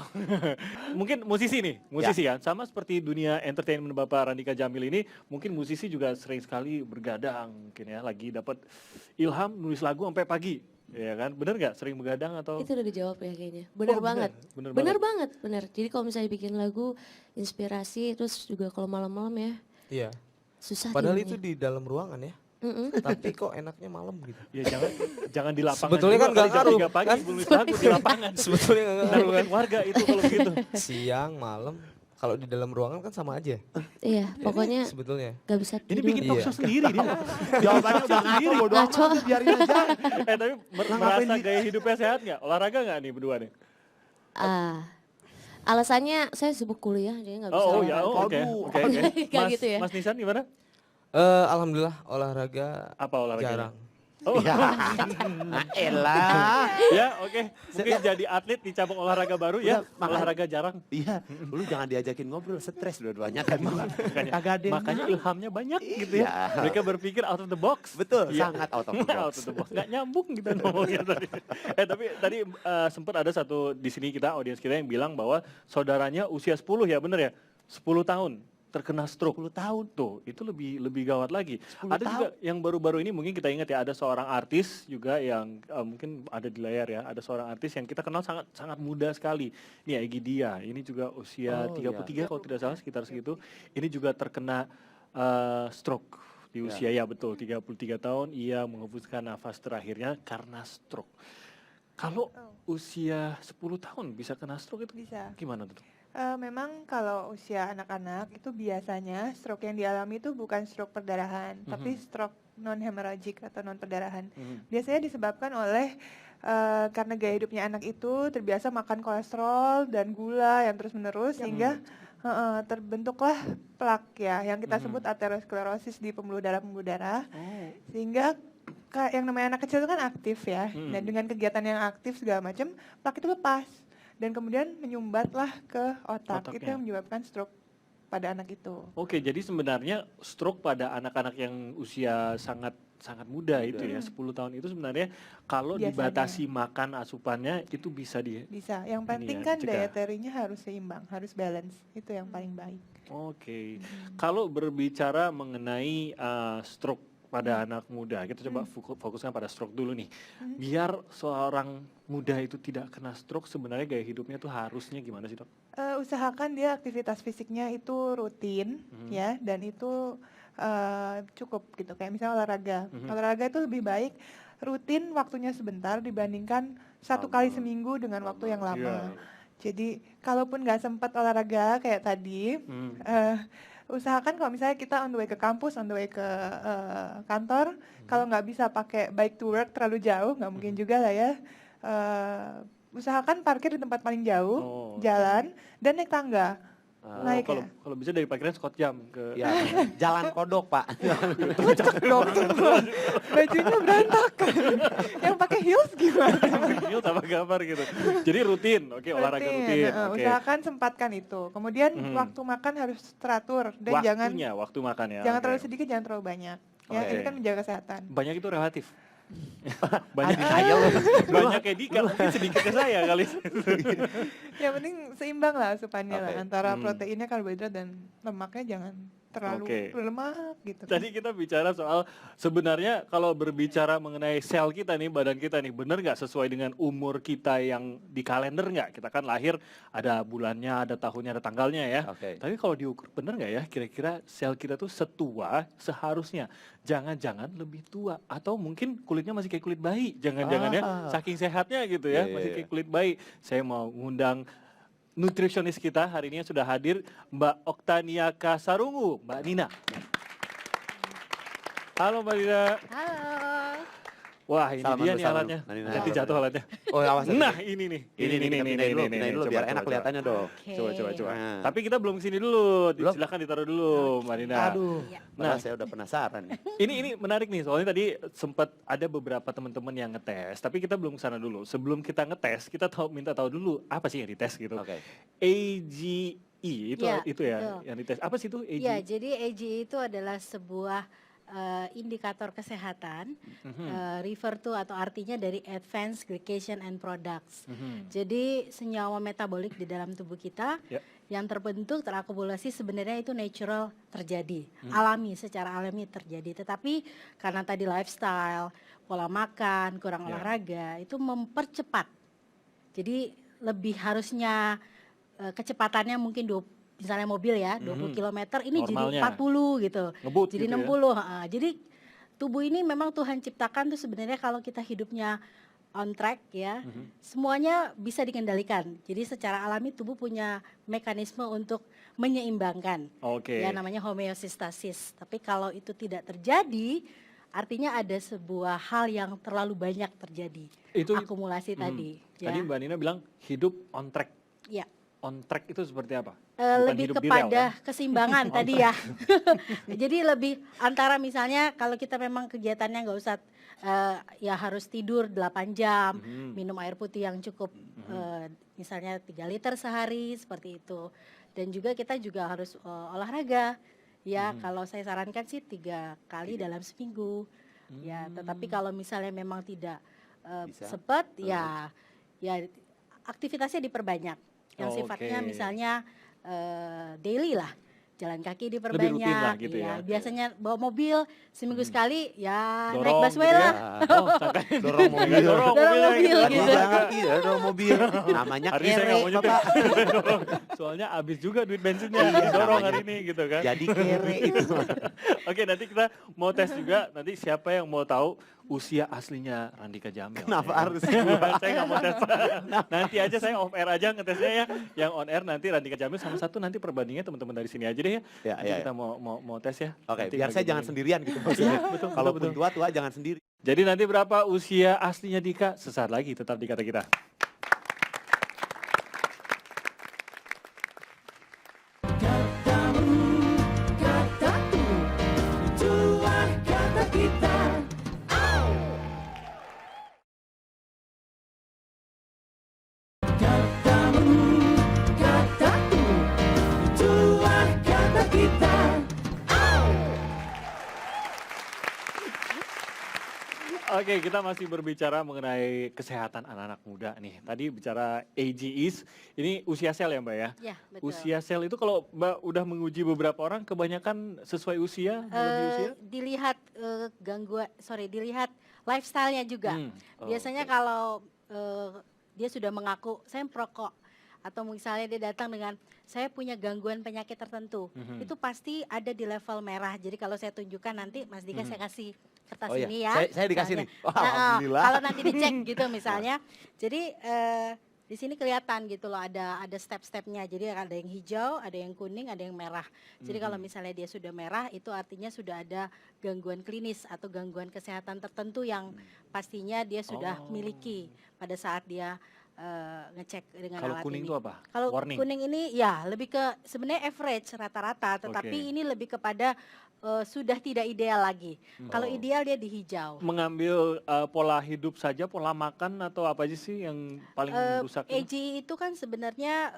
Mungkin musisi nih, musisi kan. Sama seperti dunia entertainment Bapak Randika Djamil ini, mungkin musisi juga sering sekali bergadang. Mungkin ya, lagi dapat ilham nulis lagu sampai pagi. Ya kan, bener nggak? Sering begadang atau? Itu udah dijawab ya kayaknya. Bener banget. Bener Banget, bener. Jadi kalau misalnya bikin lagu, inspirasi, terus juga kalau malam-malam ya, Iya. susah Padahal tidurnya. itu di dalam ruangan ya. Tapi kok enaknya malam gitu. Ya jangan di lapangan. Sebetulnya juga kan nggak kali jam ngaruh, 3 pagi kan? nulis lagu di lapangan. Sebetulnya nggak ngaruh kan. Nakutin warga itu kalau begitu. Siang, malam, kalau di dalam ruangan kan sama aja Iya, pokoknya sebetulnya. gak bisa Ini tidur. bikin talk show sendiri dia. Jawabannya udah ngaco, bodo Ngaco. amat, biarin aja. Tapi merasa gaya hidupnya sehat nggak? Olahraga nggak nih berdua nih? Alasannya saya sibuk kuliah, jadi gak bisa Oh ya, olahraga. oke. Kayak Mas, gitu ya. Mas Nisan gimana? Alhamdulillah olahraga Apa olahraganya? jarang. Oh. Ya, elah. Ya, oke. Mungkin jadi atlet di cabang olahraga baru ya. Udah, makanya- Olahraga jarang. Iya, lu jangan diajakin ngobrol, stres dua-duanya kan. Makanya, Kagak ada yang makanya mau. ilhamnya banyak gitu ya. Iya. Mereka berpikir out of the box. Betul, Iya. sangat out of the box. Out of the box. Nggak nyambung kita ngomongnya tadi. Tapi tadi sempat ada satu di sini kita, audiens kita yang bilang bahwa saudaranya usia 10 ya, bener ya? 10 tahun terkena stroke. 10 tahun. Tuh, itu lebih gawat lagi. 10 Ada juga yang baru-baru ini mungkin kita ingat ya, ada seorang artis juga yang mungkin ada di layar ya, ada seorang artis yang kita kenal sangat sangat muda sekali. Ini Egy Dia, ini juga usia 33 kalau tidak salah, sekitar segitu. Ini juga terkena stroke di usia ya betul 33 tahun, ia menghembuskan nafas terakhirnya karena stroke. Kalau usia 10 tahun bisa kena stroke itu Bisa. gimana tuh? Memang kalau usia anak-anak itu biasanya stroke yang dialami itu bukan stroke perdarahan, tapi stroke non-hemorrhagic atau non-perdarahan. Biasanya disebabkan oleh karena gaya hidupnya anak itu terbiasa makan kolesterol dan gula yang terus-menerus sehingga terbentuklah plak ya yang kita sebut aterosklerosis di pembuluh darah. Sehingga yang namanya anak kecil itu kan aktif ya. Dan dengan kegiatan yang aktif segala macam, plak itu lepas dan kemudian menyumbatlah ke otak. Itu Otaknya. yang menyebabkan stroke pada anak itu. Oke, jadi sebenarnya stroke pada anak-anak yang usia sangat muda itu ya, 10 tahun itu sebenarnya kalau Biasanya. dibatasi makan asupannya itu bisa Bisa. Yang penting ya, kan cegah. dietarinya harus seimbang, harus balance. Itu yang paling baik. Oke. Kalau berbicara mengenai stroke pada anak muda, kita coba fokuskan pada stroke dulu nih. Biar seorang muda itu tidak kena stroke, sebenarnya gaya hidupnya tuh harusnya gimana sih, Dok? Usahakan dia aktivitas fisiknya itu rutin ya, dan itu cukup gitu. Kayak misalnya olahraga. Olahraga itu lebih baik rutin waktunya sebentar dibandingkan satu kali seminggu dengan waktu yang lama. Jadi kalaupun nggak sempat olahraga kayak tadi, usahakan kalau misalnya kita on the way ke kampus, on the way ke kantor, kalau nggak bisa pakai bike to work terlalu jauh, nggak mungkin juga lah ya. Usahakan parkir di tempat paling jauh, jalan, dan naik tangga. Naik ya. Kalau bisa dari parkiran Scott jam ke Ya, jalan kodok, Pak. Bajunya berantakan. Yang pakai heels gimana? Heels apa gambar gitu. Jadi rutin, oke, olahraga rutin. Oke. Usahakan sempatkan itu. Kemudian waktu makan harus teratur dan Waktu makan ya. jangan oke. terlalu sedikit, jangan terlalu banyak. Ya, Oke. ini kan menjaga kesehatan. Banyak itu relatif. Banyak Ayo. banyak kayak Dika, mungkin sedikitnya saya kali. Yang penting seimbang lah asupannya lah Oke. antara proteinnya, karbohidrat dan lemaknya jangan terlalu Oke. lemak gitu. Tadi kita bicara soal sebenarnya kalau berbicara mengenai sel kita nih, badan kita nih, bener nggak sesuai dengan umur kita yang di kalender nggak? Kita kan lahir ada bulannya, ada tahunnya, ada tanggalnya ya. Oke. Tapi kalau diukur bener nggak ya kira-kira sel kita tuh setua seharusnya? Jangan-jangan lebih tua atau mungkin kulitnya masih kayak kulit bayi. Jangan-jangan ya saking sehatnya gitu ya, Iya, masih iya. kayak kulit bayi. Saya mau ngundang nutrisionis kita hari ini sudah hadir, Mbak Oktania Kasarungu, Mbak Nina. Halo Mbak Nina. Halo. Wah ini Salaman dia dulu, nih salaman. alatnya. Mbak Nina. Nanti jatuh alatnya. Oh, awas. Nah ini nih. Ini nih, kita pindahin dulu, pindahin dulu biar enak kelihatannya dong. Oke. Coba. Nah. Tapi kita belum kesini dulu. Belum? Silakan ditaruh dulu Mbak Nina. Aduh, Iya. nah saya udah penasaran nih. Ini menarik nih, soalnya tadi sempat ada beberapa teman-teman yang ngetes, tapi kita belum kesana dulu. Sebelum kita ngetes, kita minta tahu dulu apa sih yang dites gitu. Oke. AGE itu Ya, itu ya betul. yang dites. Apa sih itu AGE? Ya, jadi AGE itu adalah sebuah indikator kesehatan, refer to atau artinya dari Advanced Glycation and Products. Jadi senyawa metabolik di dalam tubuh kita Ya. yang terbentuk terakumulasi sebenarnya itu natural terjadi, alami, secara alami terjadi. Tetapi karena tadi lifestyle, pola makan, kurang Ya. olahraga itu mempercepat. Jadi lebih harusnya kecepatannya mungkin misalnya mobil ya 20 km ini Normalnya. jadi 40 gitu. Ngebut Jadi gitu ya. 60. Jadi tubuh ini memang Tuhan ciptakan tuh sebenarnya kalau kita hidupnya on track ya, semuanya bisa dikendalikan. Jadi secara alami tubuh punya mekanisme untuk menyeimbangkan. Oke. Ya namanya homeostasis. Tapi kalau itu tidak terjadi, artinya ada sebuah hal yang terlalu banyak terjadi. Itu Akumulasi tadi. Tadi Ya. Mbak Nina bilang hidup on track. Ya. On track itu seperti apa? Lebih hidup di rel, kepada kan? keseimbangan tadi ya. Jadi lebih antara misalnya kalau kita memang kegiatannya nggak usah ya harus tidur 8 jam, minum air putih yang cukup misalnya 3 liter sehari seperti itu. Dan juga kita juga harus olahraga. Ya kalau saya sarankan sih 3 kali dalam seminggu. Ya, tetapi kalau misalnya memang tidak Bisa. sempat ya aktivitasnya diperbanyak. Yang sifatnya Oke. misalnya daily lah, jalan kaki rutin diperbanyak, lah gitu ya. biasanya bawa mobil seminggu sekali, ya naik Dorong busway gitu ya. lah. Oh, sangkanya Dorong mobil. dorong Dorong mobilnya mobil Lagi gitu. jalan, iya, dorong mobil. Namanya Hari ini saya kere, nggak mau nyetir. Bapak. Dorong. Soalnya habis juga duit bensinnya, dorong hari ini gitu kan. Jadi kere itu. Oke, nanti kita mau tes juga. Nanti siapa yang mau tahu usia aslinya Randika Jamil? Kenapa ya kan? harus Saya nggak mau tes. Nanti aja saya off air aja ngetesnya ya. Yang on air nanti Randika Jamil sama satu nanti perbandingannya teman-teman dari sini aja deh ya. Ya, Nanti ya, kita mau tes ya. Oke, Nanti biar saya bagi-bagi. jangan sendirian gitu maksudnya. betul, Kalaupun betul. tua-tua jangan sendiri. Jadi nanti berapa usia aslinya Dika? Sesaat lagi tetap di Kata Kita. Oke, kita masih berbicara mengenai kesehatan anak-anak muda nih. Tadi bicara AGEs, ini usia sel ya Mbak ya? Ya, betul. Usia sel itu kalau Mbak udah menguji beberapa orang, kebanyakan sesuai usia, melebihi usia? Dilihat dilihat lifestyle-nya juga. Oh, Biasanya oke. kalau dia sudah mengaku saya perokok atau misalnya dia datang dengan saya punya gangguan penyakit tertentu, itu pasti ada di level merah. Jadi kalau saya tunjukkan nanti Mas Dika saya kasih kertas Oh iya, ini ya. saya dikasih nih. misalnya. Wah, Nah, alhamdulillah. kalau nanti dicek gitu misalnya. Jadi di sini kelihatan gitu loh ada step-stepnya. Jadi ada yang hijau, ada yang kuning, ada yang merah. Jadi kalau misalnya dia sudah merah itu artinya sudah ada gangguan klinis atau gangguan kesehatan tertentu yang pastinya dia sudah miliki pada saat dia ngecek dengan Kalau alat kuning ini. itu apa? Kalau Warning? kuning ini ya lebih ke sebenarnya average rata-rata, tetapi Oke. ini lebih kepada sudah tidak ideal lagi. Kalau Oh. ideal dia di hijau. Mengambil pola hidup saja, pola makan atau apa aja sih yang paling rusak? itu? AGE itu kan sebenarnya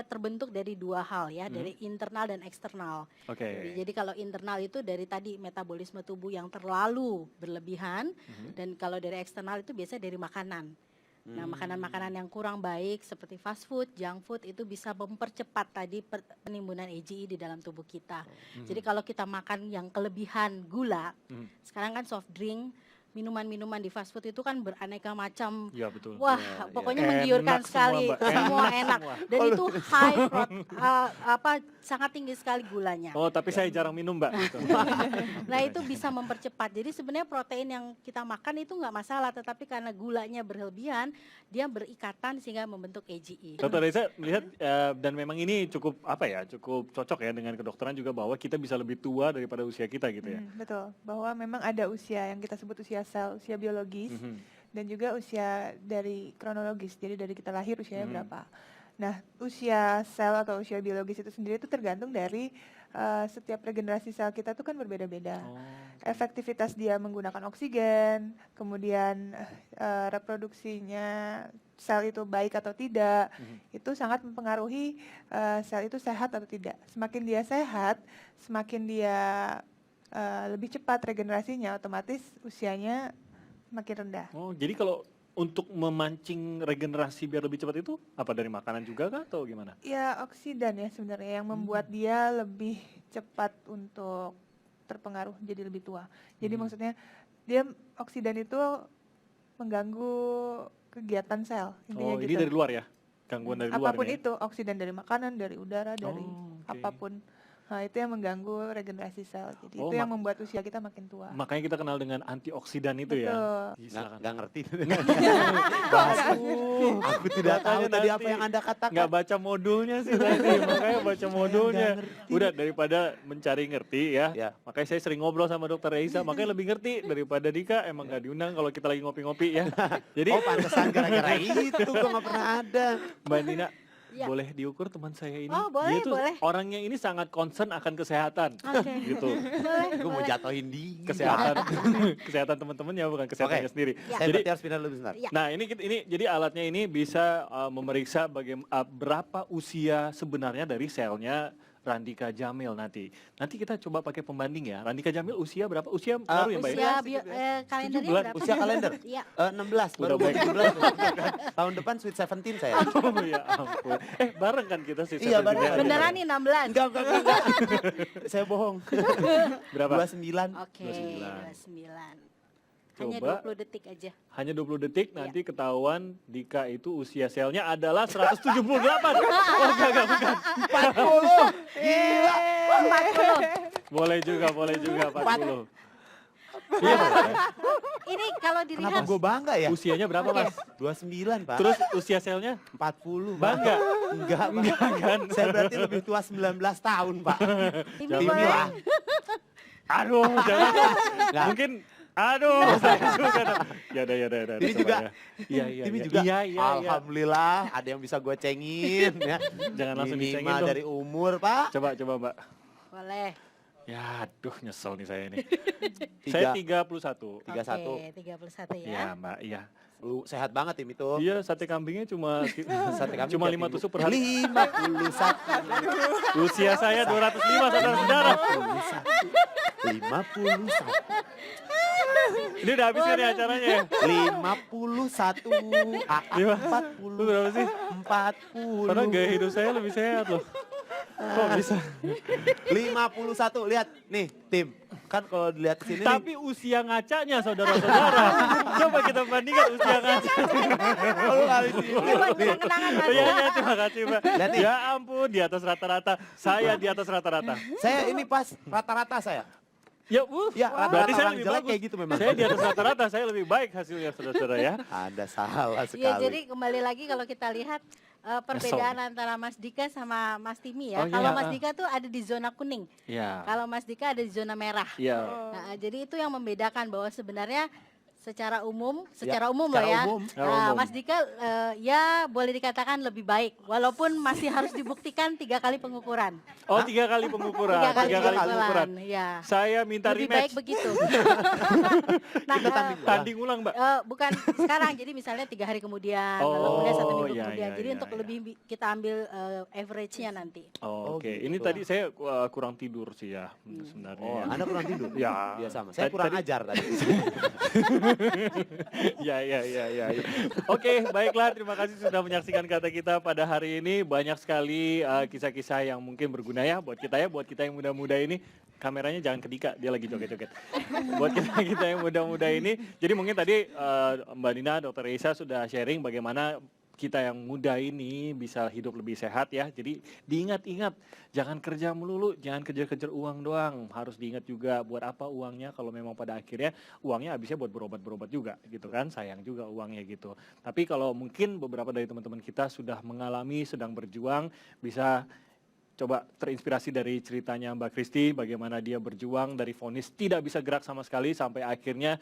terbentuk dari dua hal ya, dari internal dan eksternal. Oke. Jadi kalau internal itu dari tadi metabolisme tubuh yang terlalu berlebihan, dan kalau dari eksternal itu biasanya dari makanan. Nah, makanan-makanan yang kurang baik seperti fast food, junk food itu bisa mempercepat tadi penimbunan AGE di dalam tubuh kita. Jadi kalau kita makan yang kelebihan gula, sekarang kan soft drink, minuman-minuman di fast food itu kan beraneka macam. Iya betul. Wah, Ya, pokoknya ya. menggiurkan Enak semua, sekali, Mbak. semua Enak enak. semua. Dan itu sangat tinggi sekali gulanya. Oh tapi saya jarang minum Mbak. Gitu. Nah itu bisa mempercepat. Jadi sebenarnya protein yang kita makan itu nggak masalah, tetapi karena gulanya berlebihan, dia berikatan sehingga membentuk AGE. Dokter Reza melihat dan memang ini cukup cukup cocok ya dengan kedokteran juga bahwa kita bisa lebih tua daripada usia kita gitu ya. Betul, bahwa memang ada usia yang kita sebut usia sel, usia biologis, dan juga usia dari kronologis, jadi dari kita lahir usianya berapa. Nah, usia sel atau usia biologis itu sendiri itu tergantung dari setiap regenerasi sel kita itu kan berbeda-beda. Efektivitas dia menggunakan oksigen, kemudian reproduksinya sel itu baik atau tidak, itu sangat mempengaruhi sel itu sehat atau tidak. Semakin dia sehat, semakin dia lebih cepat regenerasinya, otomatis usianya makin rendah. Oh jadi kalau untuk memancing regenerasi biar lebih cepat itu apa dari makanan juga kah atau gimana? Ya oksidan ya sebenarnya yang membuat dia lebih cepat untuk terpengaruh jadi lebih tua. Jadi maksudnya dia oksidan itu mengganggu kegiatan sel. Intinya Oh ini gitu. dari luar ya? Gangguan dari luar Apapun ini ya? itu, oksidan dari makanan, dari udara, dari oke. apapun. Nah itu yang mengganggu regenerasi sel. Jadi Oh, itu yang membuat usia kita makin tua. Makanya kita kenal dengan antioksidan itu ya? Iya, silakan. Nggak ngerti. Aku tidak tahu Makanya tadi nanti apa yang Anda katakan. Nggak baca modulnya sih tadi, makanya baca modulnya. Udah daripada mencari ngerti ya, makanya saya sering ngobrol sama dokter Reza, makanya lebih ngerti daripada Dika, emang nggak diundang kalau kita lagi ngopi-ngopi ya. Jadi Oh pantesan gara-gara itu gue nggak pernah ada. Mbak Nina, Ya. boleh diukur teman saya ini? Oh, boleh, Dia tuh boleh. orangnya ini sangat concern akan kesehatan. Oke. Gitu. Gue mau jatuhin dia. Kesehatan kesehatan teman-temannya bukan kesehatannya sendiri. Saya Jadi berarti harus pindah dulu sebentar. Ya. nah, ini jadi alatnya ini bisa memeriksa berapa usia sebenarnya dari selnya Randika Jamil nanti. Nanti kita coba pakai pembanding ya. Randika Jamil usia berapa? Usia baru ya, Mbak? Usia kalendernya 17. berapa? Usia kalender? Iya. 16, baru Udah mau baik. 17. Tahun depan Sweet 17 saya. Oh ya ampun. Bareng kan kita sih. Iya, bareng. Beneran nih 16? Enggak. Saya bohong. Berapa? 29. Oke, 29. Hanya Coba. 20 detik aja. Hanya 20 detik nanti ketahuan Dika itu usia selnya adalah 178. Oh enggak bukan. 40. Gila. 40. Boleh juga 40. Iya, Mas. Ini kalau dilihat Kenapa gue bangga ya? Usianya berapa, Mas? 29, Pak. Terus usia selnya? 40. Bangga? Enggak, Pak. Enggak kan? Saya berarti lebih tua 19 tahun, Pak. ini Jangan boleh. lah. Aduh, jangan. Nggak. Mungkin aduh, saya juga. Ya udah. Ini coba juga. ya. Iya. Ini juga. Iya. Alhamdulillah ada yang bisa gue cengin ya. Jangan langsung dicengin Minimal dong. dari umur, Pak. Coba Mbak. Boleh. Ya, aduh nyesel nih saya ini. Tiga. Saya 31. 31. Oke, 31 ya. Iya, Mbak, iya. Lu sehat banget tim itu. Iya, sate kambingnya cuma Sate kambing cuma 5 tiap minggu. tusuk per hari. 51. Usia saya 205 saudara-saudara. 51. Ini udah habis kan ya acaranya ya? 51. Lima. 40. Lu berapa sih? 40. Karena gaya hidup saya lebih sehat loh. Kok bisa? 51. Lihat nih, tim. Kan kalau dilihat sini Tapi usia ngacanya saudara-saudara. Coba kita bandingkan usia ngaca. kalau kali sini. Ini buat kenangan Mas. Iya, terima kasih Mbak. Lihat nih. Ya ampun, di atas rata-rata. Saya di atas rata-rata. Saya ini pas rata-rata saya. Ya, Ya, berarti rata-rata saya orang lebih jelek bagus. kayak gitu memang. Saya di atas rata-rata, saya lebih baik hasilnya saudara-saudara ya. Ada salah Iya, sekali. jadi kembali lagi kalau kita lihat perbedaan antara Mas Dika sama Mas Timi ya. Oh, iya. Kalau Mas Dika tuh ada di zona kuning. Iya. Kalau Mas Dika ada di zona merah. Iya. Nah, jadi itu yang membedakan bahwa sebenarnya secara umum loh secara ya. umum. Secara Nah, umum. Mas Dika ya boleh dikatakan lebih baik walaupun masih harus dibuktikan 3 kali pengukuran. Oh, 3 kali pengukuran. 3 kali 3 kali pengukuran. pengukuran. Ya. Saya minta Lebih baik rematch. begitu. Nah, Kita Tanding ulang, Mbak. bukan sekarang, jadi misalnya 3 hari kemudian, Oh, lalu kemudian 1 minggu iya, kemudian. iya, Jadi iya, untuk iya. lebih kita ambil average-nya nanti. Oh, oke. gitu. Ini tadi saya kurang tidur sih ya sebenarnya. Oh, ya. Anda kurang tidur? Ya. Iya sama. Saya kurang Tadi- ajar tadi. Ya. Oke, baiklah, terima kasih sudah menyaksikan Kata Kita pada hari ini. Banyak sekali kisah-kisah yang mungkin berguna ya buat kita yang muda-muda ini. Kameranya jangan ke Dika, dia lagi joget-joget. Buat kita yang muda-muda ini. Jadi mungkin tadi Mbak Nina, Dr. Reisa sudah sharing bagaimana kita yang muda ini bisa hidup lebih sehat ya. Jadi diingat-ingat, jangan kerja melulu, jangan kejar-kejar uang doang. Harus diingat juga buat apa uangnya kalau memang pada akhirnya uangnya habisnya buat berobat-berobat juga gitu kan. Sayang juga uangnya gitu. Tapi kalau mungkin beberapa dari teman-teman kita sudah mengalami, sedang berjuang, bisa coba terinspirasi dari ceritanya Mbak Kristi, bagaimana dia berjuang dari vonis tidak bisa gerak sama sekali sampai akhirnya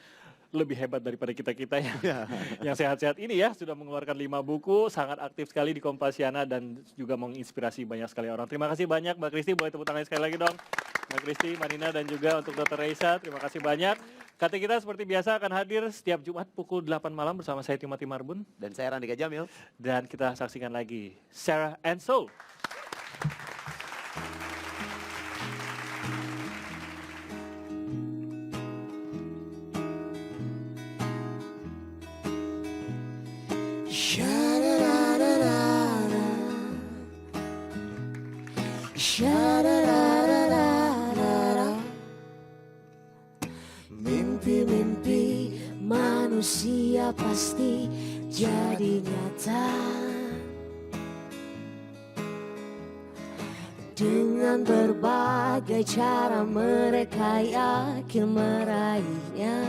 lebih hebat daripada kita-kita yang sehat-sehat ini ya. Sudah mengeluarkan 5 buku, sangat aktif sekali di Kompasiana dan juga menginspirasi banyak sekali orang. Terima kasih banyak Mbak Kristi, boleh tepuk tangan sekali lagi dong. Mbak Kristi, Mbak Nina dan juga untuk Dr. Reisa, terima kasih banyak. Kata Kita seperti biasa akan hadir setiap Jumat pukul 8 malam bersama saya Timothy Marbun. Dan saya Randika Jamil. Dan kita saksikan lagi Sarah and Soul. Mimpi-mimpi manusia pasti jadi nyata dengan berbagai cara mereka yakin meraihnya.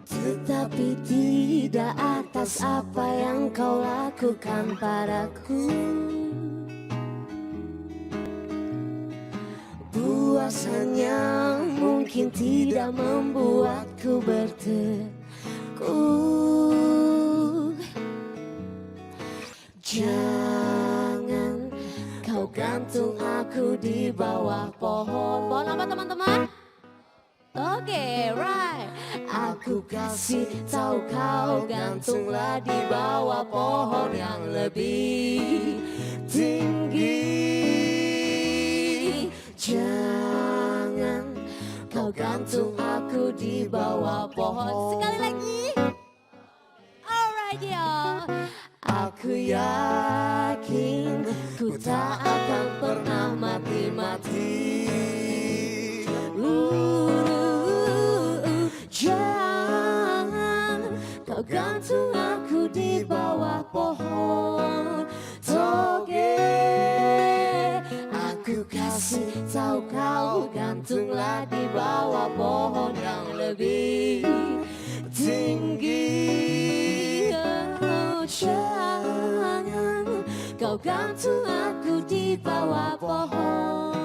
Tetapi tidak atas apa yang kau lakukan padaku. Puasannya mungkin tidak membuatku bertekuk. Jangan kau gantung aku di bawah pohon. Pohon apa teman-teman? Oke, right. Aku kasih tahu kau gantunglah di bawah pohon yang lebih tinggi. Jangan kau gantung aku di bawah pohon. Sekali lagi. Alright ya. Aku yakin ku tak akan pernah mati-mati. Jangan kau gantung aku di bawah pohon toge. Aku kasih tahu kau gantunglah di bawah pohon yang lebih tinggi. Oh, jangan kau gantung aku di bawah pohon.